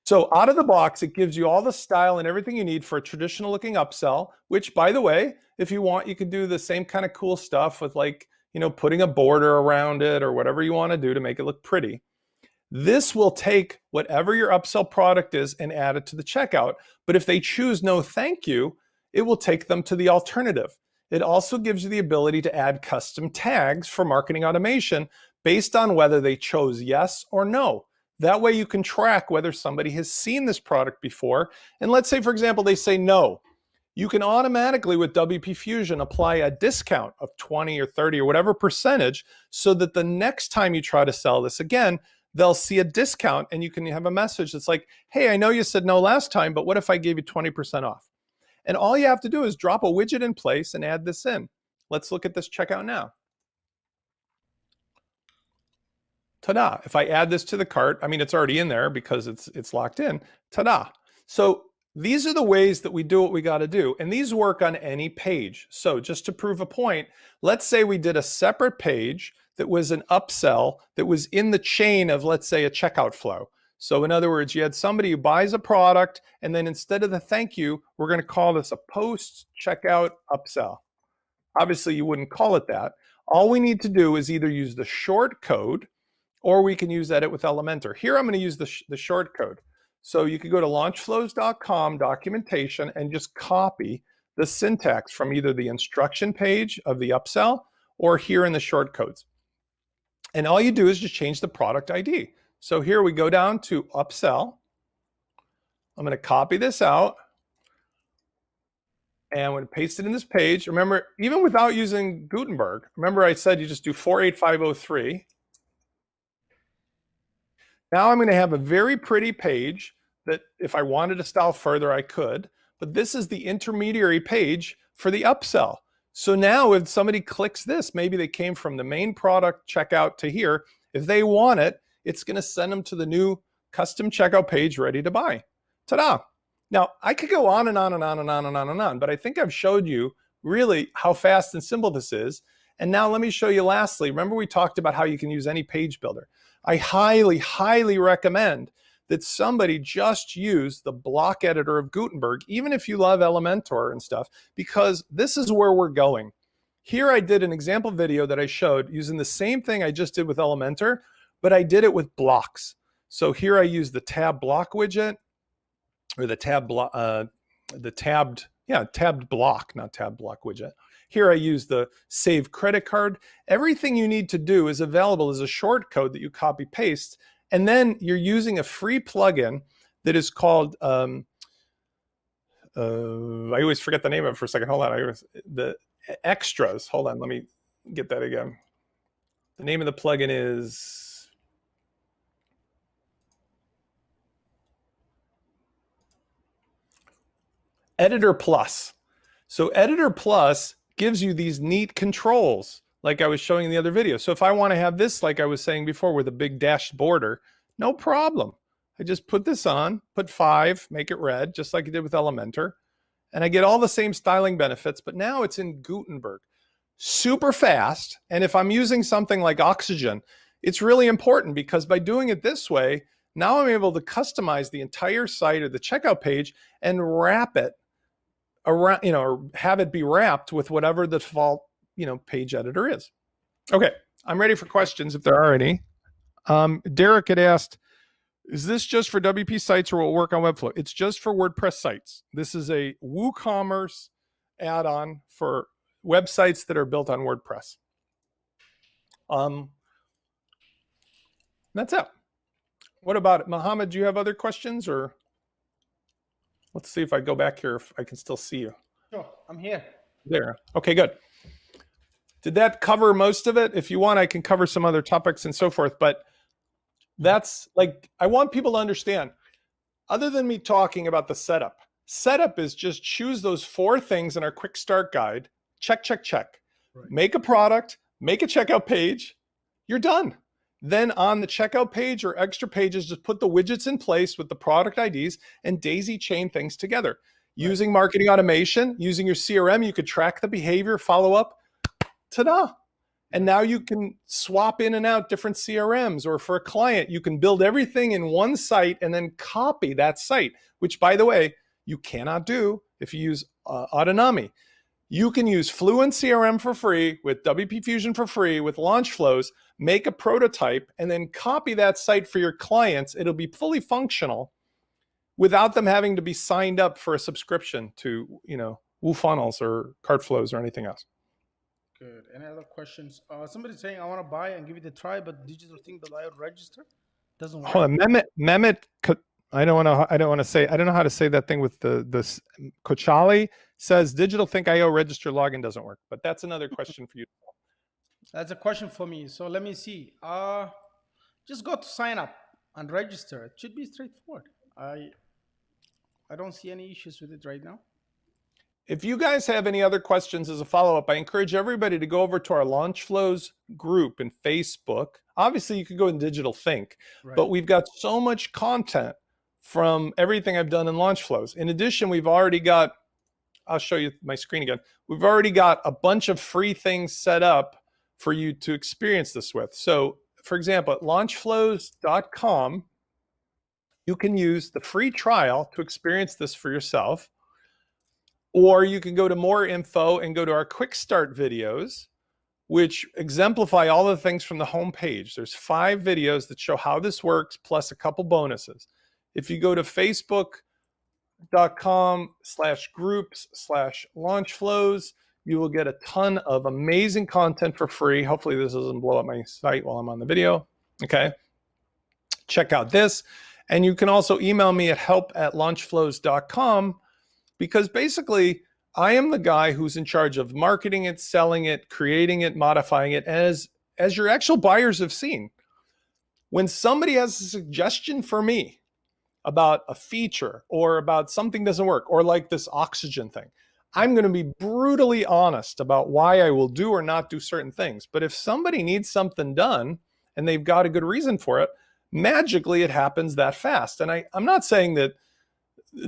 So out of the box, it gives you all the style and everything you need for a traditional looking upsell, which by the way, if you want, you can do the same kind of cool stuff with like, you know, putting a border around it or whatever you want to do to make it look pretty. This will take whatever your upsell product is and add it to the checkout. But if they choose no thank you, it will take them to the alternative. It also gives you the ability to add custom tags for marketing automation based on whether they chose yes or no. That way you can track whether somebody has seen this product before. And let's say, for example, they say no. You can automatically with WP Fusion apply a discount of 20 or 30 or whatever percentage, so that the next time you try to sell this again, they'll see a discount and you can have a message that's like, hey, I know you said no last time, but what if I gave you 20% off? And all you have to do is drop a widget in place and add this in. Let's look at this checkout now. Ta-da. If I add this to the cart, I mean, it's already in there because it's locked in. Ta-da. So these are the ways that we do what we got to do. And these work on any page. So just to prove a point, let's say we did a separate page that was an upsell that was in the chain of, let's say, a checkout flow. So in other words, you had somebody who buys a product, and then instead of the thank you, we're going to call this a post-checkout upsell. Obviously, you wouldn't call it that. All we need to do is either use the short code, or we can use edit with Elementor. Here, I'm going to use the short code. So you could go to launchflows.com documentation and just copy the syntax from either the instruction page of the upsell or here in the short codes. And all you do is just change the product ID. So here we go down to upsell. I'm going to copy this out, and I'm going to paste it in this page. Remember, even without using Gutenberg, remember I said you just do 48503. Now I'm going to have a very pretty page that if I wanted to style further, I could, but this is the intermediary page for the upsell. So now if somebody clicks this, maybe they came from the main product checkout to here. If they want it, it's going to send them to the new custom checkout page ready to buy. Ta-da. Now I could go on and on and on and on and on and on, but I think I've showed you really how fast and simple this is. And now let me show you lastly, remember we talked about how you can use any page builder. I highly, highly recommend that somebody just use the block editor of Gutenberg, even if you love Elementor and stuff, because this is where we're going. Here I did an example video that I showed using the same thing I just did with Elementor, but I did it with blocks. So here I use the tab block widget, or the tabbed block, not tab block widget. Here I use the save credit card. Everything you need to do is available as a short code that you copy paste. And then you're using a free plugin that is called, I always forget the name of it for a second. Hold on, the extras. Hold on, let me get that again. The name of the plugin is Editor Plus. So Editor Plus gives you these neat controls like I was showing in the other video. So if I want to have this, like I was saying before, with a big dashed border, no problem. I just put this on, put 5, make it red, just like I did with Elementor. And I get all the same styling benefits, but now it's in Gutenberg. Super fast. And if I'm using something like Oxygen, it's really important because by doing it this way, now I'm able to customize the entire site or the checkout page and wrap it around, or have it be wrapped with whatever the default, page editor is. Okay, I'm ready for questions if there are any. Derek had asked, is this just for WP sites or will it work on Webflow? It's just for WordPress sites. This is a WooCommerce add-on for websites that are built on WordPress. That's it. What about it? Mohammed, do you have other questions, or let's see if I go back here, if I can still see you. Sure, I'm here. There. Okay, good. Did that cover most of it? If you want, I can cover some other topics and so forth, but that's like, I want people to understand, other than me talking about the setup is just choose those 4 things in our quick start guide, check, check, check. Right. Make a product, make a checkout page, you're done. Then on the checkout page or extra pages, just put the widgets in place with the product IDs and daisy chain things together. Right. Using marketing automation, using your CRM, you could track the behavior, follow up, ta-da. And now you can swap in and out different CRMs, or for a client, you can build everything in one site and then copy that site, which, by the way, you cannot do if you use Autonomy. You can use Fluent CRM for free, with WP Fusion for free, with Launchflows, make a prototype, and then copy that site for your clients. It'll be fully functional without them having to be signed up for a subscription to, WooFunnels or Cartflows or anything else. Good. Any other questions? Somebody's saying, I want to buy and give it a try, but digital thing that I would register doesn't work. Hold on, Mehmet, I don't know how to say that thing with the Kochali says digital think IO register login doesn't work, but that's another question for you. That's a question for me. So let me see. Just go to sign up and register. It should be straightforward. I don't see any issues with it right now. If you guys have any other questions as a follow-up, I encourage everybody to go over to our Launchflows group in Facebook. Obviously, you could go in Digital Think, right, but we've got so much content from everything I've done in Launchflows. In addition, we've already got, I'll show you my screen again. We've already got a bunch of free things set up for you to experience this with. So, for example, at launchflows.com, you can use the free trial to experience this for yourself. Or you can go to more info and go to our quick start videos, which exemplify all the things from the home page. There's 5 videos that show how this works, plus a couple bonuses. If you go to facebook.com/groups/launchflows, you will get a ton of amazing content for free. Hopefully this doesn't blow up my site while I'm on the video. Okay. Check out this. And you can also email me at help@launchflows.com, because basically I am the guy who's in charge of marketing it, selling it, creating it, modifying it, as your actual buyers have seen. When somebody has a suggestion for me about a feature or about something doesn't work, or like this oxygen thing, I'm going to be brutally honest about why I will do or not do certain things. But if somebody needs something done and they've got a good reason for it, magically it happens that fast. And I'm not saying that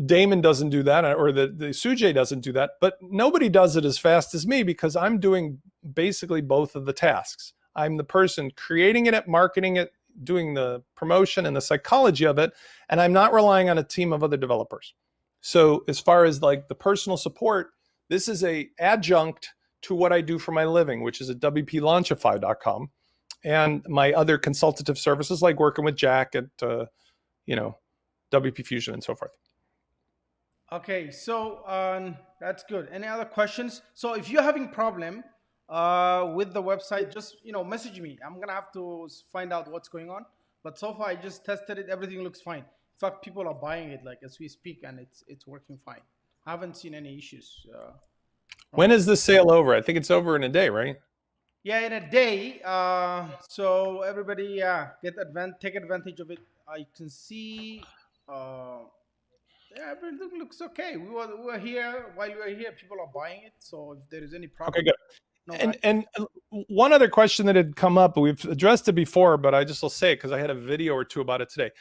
Damon doesn't do that or that the Sujay doesn't do that, but nobody does it as fast as me because I'm doing basically both of the tasks. I'm the person creating it, marketing it, doing the promotion and the psychology of it, and I'm not relying on a team of other developers. So as far as like the personal support, this is a adjunct to what I do for my living, which is at wplaunchify.com, and my other consultative services like working with Jack at WP Fusion and so forth. Okay, so that's good. Any other questions? So if you're having problem with the website, just message me. I'm gonna have to find out what's going on. But so far, I just tested it. Everything looks fine. In fact, people are buying it like as we speak, and it's working fine. I haven't seen any issues. When is the sale over? I think it's over in a day, right? Yeah, in a day. So everybody, take advantage of it. I can see. Yeah, everything looks okay. We were here while we were here. People are buying it. So if there is any problem, Okay, good. no. And one other question that had come up, we've addressed it before, but I just will say it because I had a video or two about it today.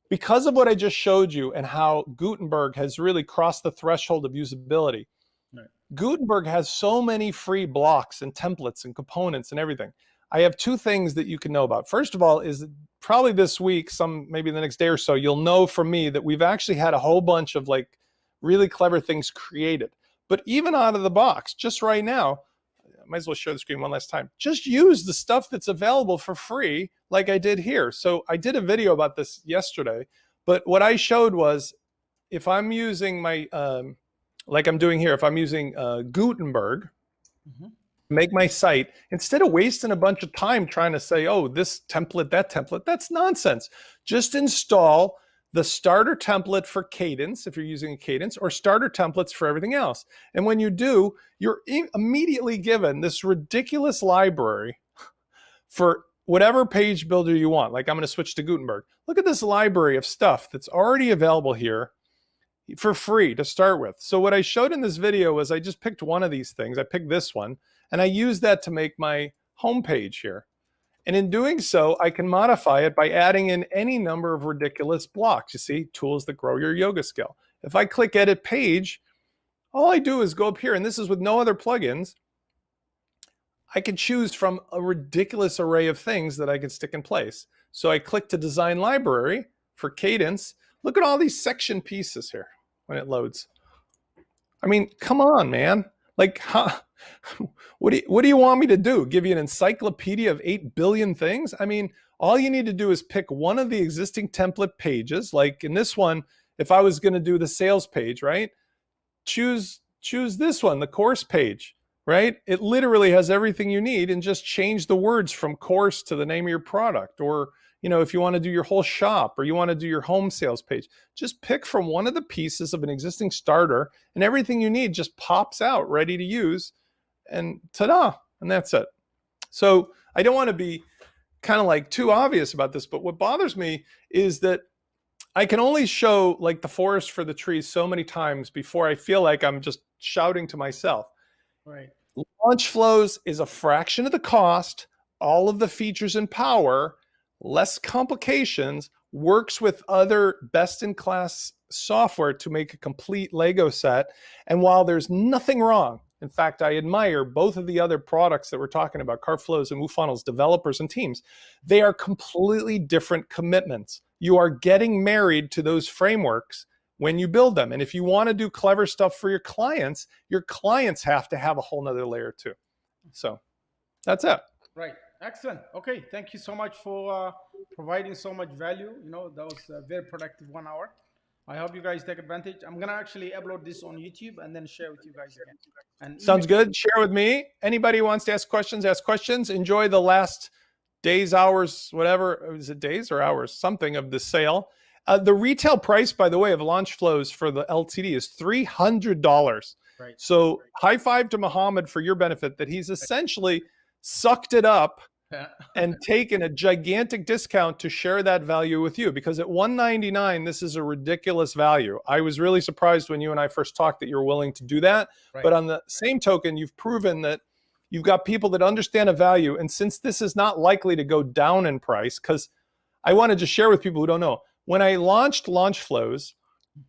Because of what I just showed you and how Gutenberg has really crossed the threshold of usability, Right. Gutenberg has so many free blocks and templates and components and everything. I have two things that you can know about. First of all, is probably this week, maybe the next day or so, you'll know from me that we've actually had a whole bunch of like really clever things created. But even out of the box, just right now, I might as well share the screen one last time. Just use the stuff that's available for free like I did here. So I did a video about this yesterday, but what I showed was if I'm using my, like I'm doing here, if I'm using Gutenberg, make my site, instead of wasting a bunch of time trying to say, oh, this template, that template, that's nonsense. Just install the starter template for Cadence, if you're using a Cadence, or starter templates for everything else. And when you do, you're immediately given this ridiculous library for whatever page builder you want. Like I'm going to switch to Gutenberg. Look at this library of stuff that's already available here for free to start with. So what I showed in this video was I just picked one of these things. I picked this one, and I used that to make my home page here. And in doing so, I can modify it by adding in any number of ridiculous blocks. You see, tools that grow your yoga skill. If I click edit page, all I do is go up here, and this is with no other plugins. I can choose from a ridiculous array of things that I can stick in place. So I click to design library for Cadence. Look at all these section pieces here when it loads. I mean, come on, man. Like, what do you want me to do? Give you an encyclopedia of 8 billion things? I mean, all you need to do is pick one of the existing template pages. Like in this one, if I was going to do the sales page, right? Choose this one, the course page, right? It literally has everything you need, and just change the words from course to the name of your product. Or, if you want to do your whole shop or you want to do your home sales page, just pick from one of the pieces of an existing starter, and everything you need just pops out ready to use, and ta-da, and that's it. So I don't want to be kind of like too obvious about this, but what bothers me is that I can only show like the forest for the trees so many times before I feel like I'm just shouting to myself. Right. Launchflows is a fraction of the cost, all of the features and power, less complications, works with other best-in-class software to make a complete Lego set. And while there's nothing wrong, in fact, I admire both of the other products that we're talking about, CartFlows and MoveFunnels, developers and teams. They are completely different commitments. You are getting married to those frameworks when you build them. And if you want to do clever stuff for your clients have to have a whole nother layer too. So that's it. Right. Excellent. Okay. Thank you so much for providing so much value. That was a very productive 1 hour. I hope you guys take advantage. I'm going to actually upload this on YouTube and then share with you guys again. And sounds good. Share with me. Anybody who wants to ask questions. Enjoy the last days, hours, whatever. Is it days or hours? Something of the sale. The retail price, by the way, of Launchflows for the LTD is $300. Right. So high five to Muhammad for your benefit that he's essentially sucked it up Yeah. and taken a gigantic discount to share that value with you, because at $199, this is a ridiculous value. I was really surprised when you and I first talked that you're willing to do that. Right. But on the same token, you've proven that you've got people that understand a value. And since this is not likely to go down in price, because I wanted to share with people who don't know, when I launched Launchflows,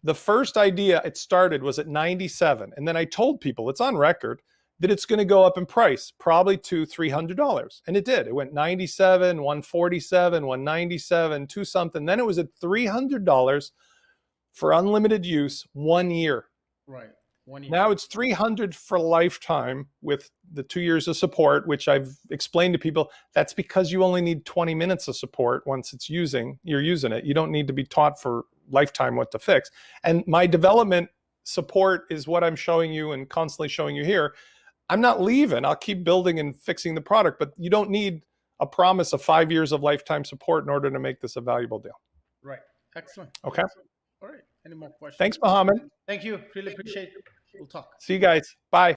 the first idea it started was at 97. And then I told people, it's on record, that it's going to go up in price, probably to $300. And it did. It went 97, 147, 197, two something. Then it was at $300 for unlimited use 1 year. Right. 1 year. Now it's $300 for lifetime with the 2 years of support, which I've explained to people. That's because you only need 20 minutes of support once you're using it. You don't need to be taught for lifetime what to fix. And my development support is what I'm showing you and constantly showing you here. I'm not leaving. I'll keep building and fixing the product, but you don't need a promise of 5 years of lifetime support in order to make this a valuable deal. Right. Excellent. Okay. All right. Any more questions? Thanks, Mohammed. Thank you. Really appreciate it. We'll talk. See you guys. Bye.